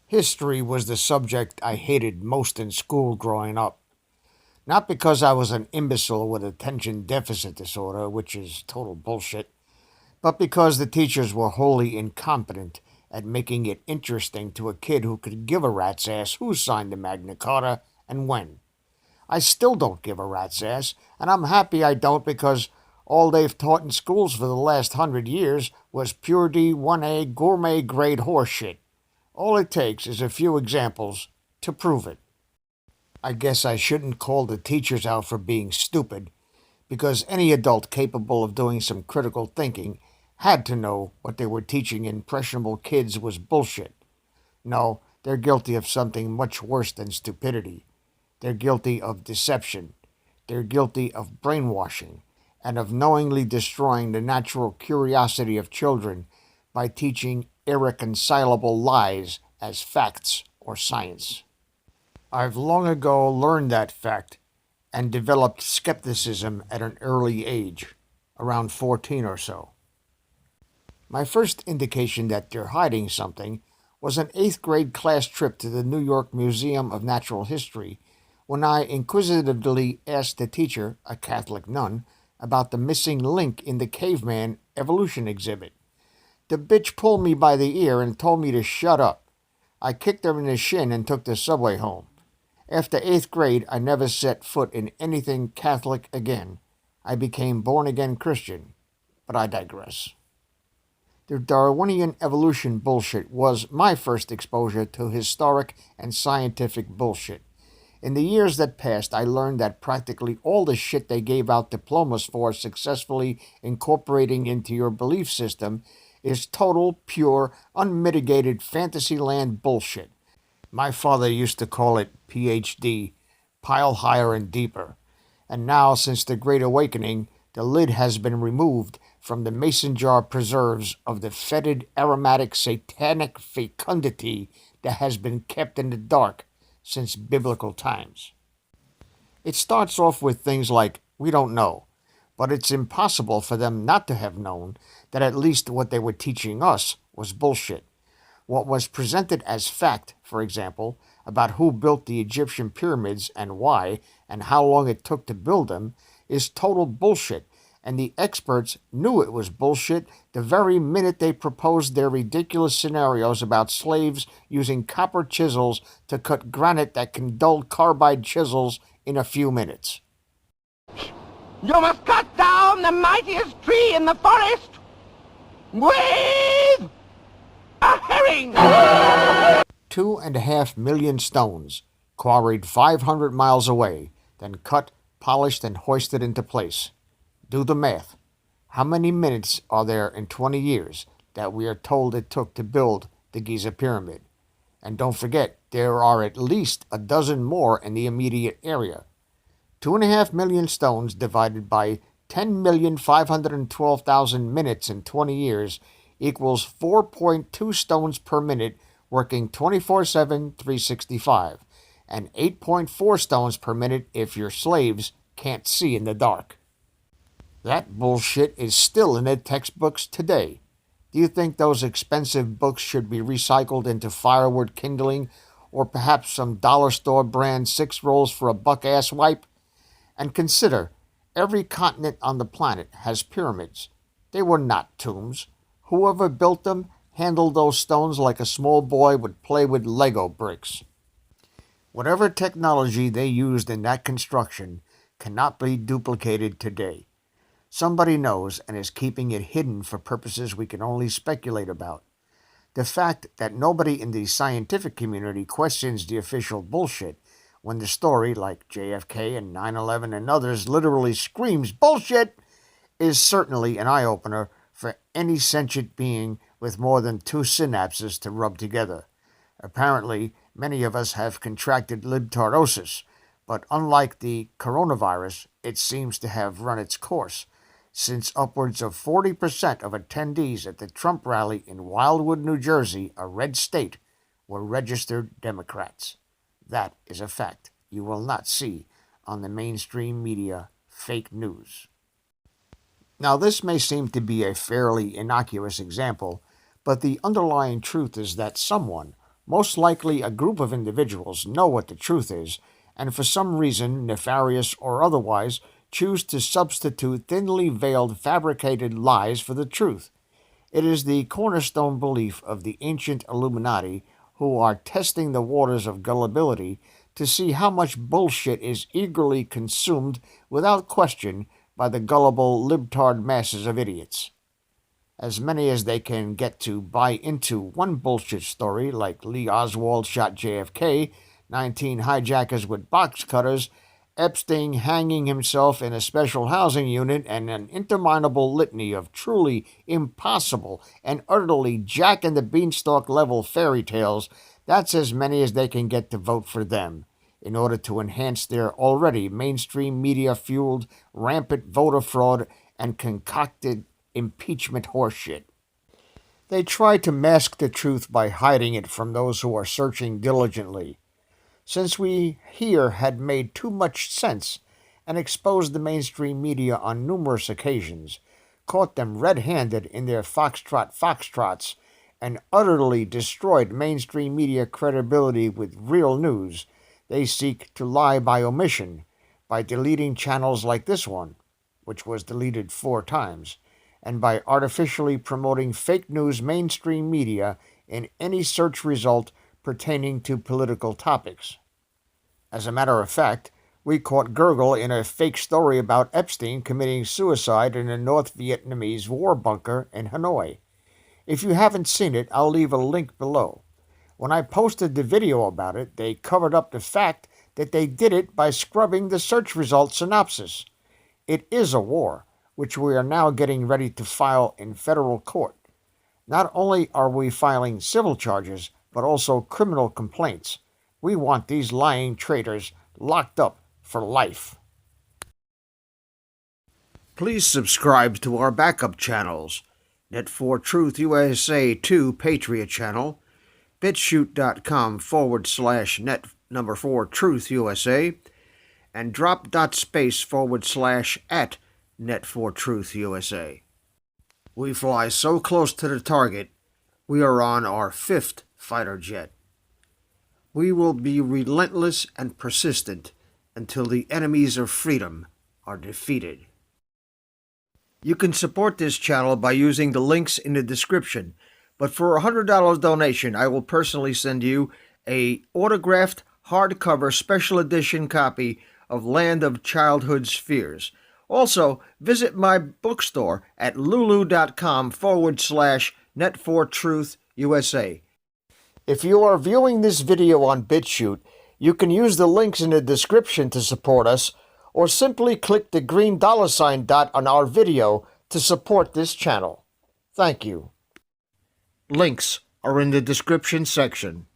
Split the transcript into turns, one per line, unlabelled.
History was the subject I hated most in school growing up. Not because I was an imbecile with attention deficit disorder, which is total bullshit, but because the teachers were wholly incompetent at making it interesting to a kid who could give a rat's ass who signed the Magna Carta and when. I still don't give a rat's ass, and I'm happy I don't because all they've taught in schools for the last 100 years was pure D 1A gourmet grade horseshit. All it takes is a few examples to prove it. I guess I shouldn't call the teachers out for being stupid, because any adult capable of doing some critical thinking had to know what they were teaching impressionable kids was bullshit. No, they're guilty of something much worse than stupidity. They're guilty of deception. They're guilty of brainwashing and of knowingly destroying the natural curiosity of children by teaching irreconcilable lies as facts or science. I've long ago learned that fact and developed skepticism at an early age, around 14 or so. My first indication that they're hiding something was an 8th grade class trip to the New York Museum of Natural History when I inquisitively asked the teacher, a Catholic nun, about the missing link in the caveman evolution exhibit. The bitch pulled me by the ear and told me to shut up. I kicked her in the shin and took the subway home. After 8th grade, I never set foot in anything Catholic again. I became born-again Christian, but I digress. The Darwinian evolution bullshit was my first exposure to historic and scientific bullshit. In the years that passed, I learned that practically all the shit they gave out diplomas for successfully incorporating into your belief system is total, pure, unmitigated fantasyland bullshit. My father used to call it PhD, pile higher and deeper. And now, since the Great Awakening, the lid has been removed from the mason jar preserves of the fetid, aromatic, satanic fecundity that has been kept in the dark since biblical times. It starts off with things like, we don't know, but it's impossible for them not to have known that at least what they were teaching us was bullshit. What was presented as fact, for example, about who built the Egyptian pyramids and why, and how long it took to build them, is total bullshit, and the experts knew it was bullshit the very minute they proposed their ridiculous scenarios about slaves using copper chisels to cut granite that can dull carbide chisels in a few minutes.
You must cut down the mightiest tree in the forest with a herring!
2.5 million stones, quarried 500 miles away, then cut, polished, and hoisted into place. Do the math. How many minutes are there in 20 years that we are told it took to build the Giza Pyramid? And don't forget, there are at least a dozen more in the immediate area. 2.5 million stones divided by 10,512,000 minutes in 20 years equals 4.2 stones per minute working 24/7, 365, and 8.4 stones per minute if your slaves can't see in the dark. That bullshit is still in the textbooks today. Do you think those expensive books should be recycled into firewood kindling or perhaps some dollar store brand 6 rolls for a buck ass wipe? And consider, every continent on the planet has pyramids. They were not tombs. Whoever built them handled those stones like a small boy would play with Lego bricks. Whatever technology they used in that construction cannot be duplicated today. Somebody knows and is keeping it hidden for purposes we can only speculate about. The fact that nobody in the scientific community questions the official bullshit when the story, like JFK and 9/11 and others, literally screams bullshit, is certainly an eye-opener for any sentient being with more than 2 synapses to rub together. Apparently, many of us have contracted libtardosis, but unlike the coronavirus, it seems to have run its course, since upwards of 40% of attendees at the Trump rally in Wildwood, New Jersey, a red state, were registered Democrats. That is a fact you will not see on the mainstream media fake news. Now, this may seem to be a fairly innocuous example, but the underlying truth is that someone, Most likely a group of individuals know what the truth is, and for some reason, nefarious or otherwise, choose to substitute thinly veiled fabricated lies for the truth. It is the cornerstone belief of the ancient Illuminati, who are testing the waters of gullibility to see how much bullshit is eagerly consumed without question by the gullible libtard masses of idiots. As many as they can get to buy into one bullshit story like Lee Oswald shot JFK, 19 hijackers with box cutters, Epstein hanging himself in a special housing unit, and an interminable litany of truly impossible and utterly jack-and-the-beanstalk level fairy tales, that's as many as they can get to vote for them, in order to enhance their already mainstream media-fueled rampant voter fraud and concocted impeachment horseshit. They try to mask the truth by hiding it from those who are searching diligently. Since we here had made too much sense and exposed the mainstream media on numerous occasions, caught them red-handed in their foxtrots, and utterly destroyed mainstream media credibility with real news, they seek to lie by omission, by deleting channels like this one, which was deleted 4 times, and by artificially promoting fake news mainstream media in any search result pertaining to political topics. As a matter of fact, we caught Gurgle in a fake story about Epstein committing suicide in a North Vietnamese war bunker in Hanoi. If you haven't seen it, I'll leave a link below. When I posted the video about it, they covered up the fact that they did it by scrubbing the search result synopsis. It is a war, which we are now getting ready to file in federal court. Not only are we filing civil charges, but also criminal complaints. We want these lying traitors locked up for life. Please subscribe to our backup channels, Net4Truth USA 2 Patriot channel, BitChute.com/net4Truth USA, and drop.space/ at Net4Truth USA. We fly so close to the target, we are on our 5th fighter jet. We will be relentless and persistent until the enemies of freedom are defeated. You can support this channel by using the links in the description, but for a $100 donation, I will personally send you a autographed hardcover special edition copy of Land of Childhood's Fears. Also, visit my bookstore at lulu.com/net4truth USA. If you are viewing this video on BitChute, you can use the links in the description to support us, or simply click the green $ dot on our video to support this channel. Thank you. Links are in the description section.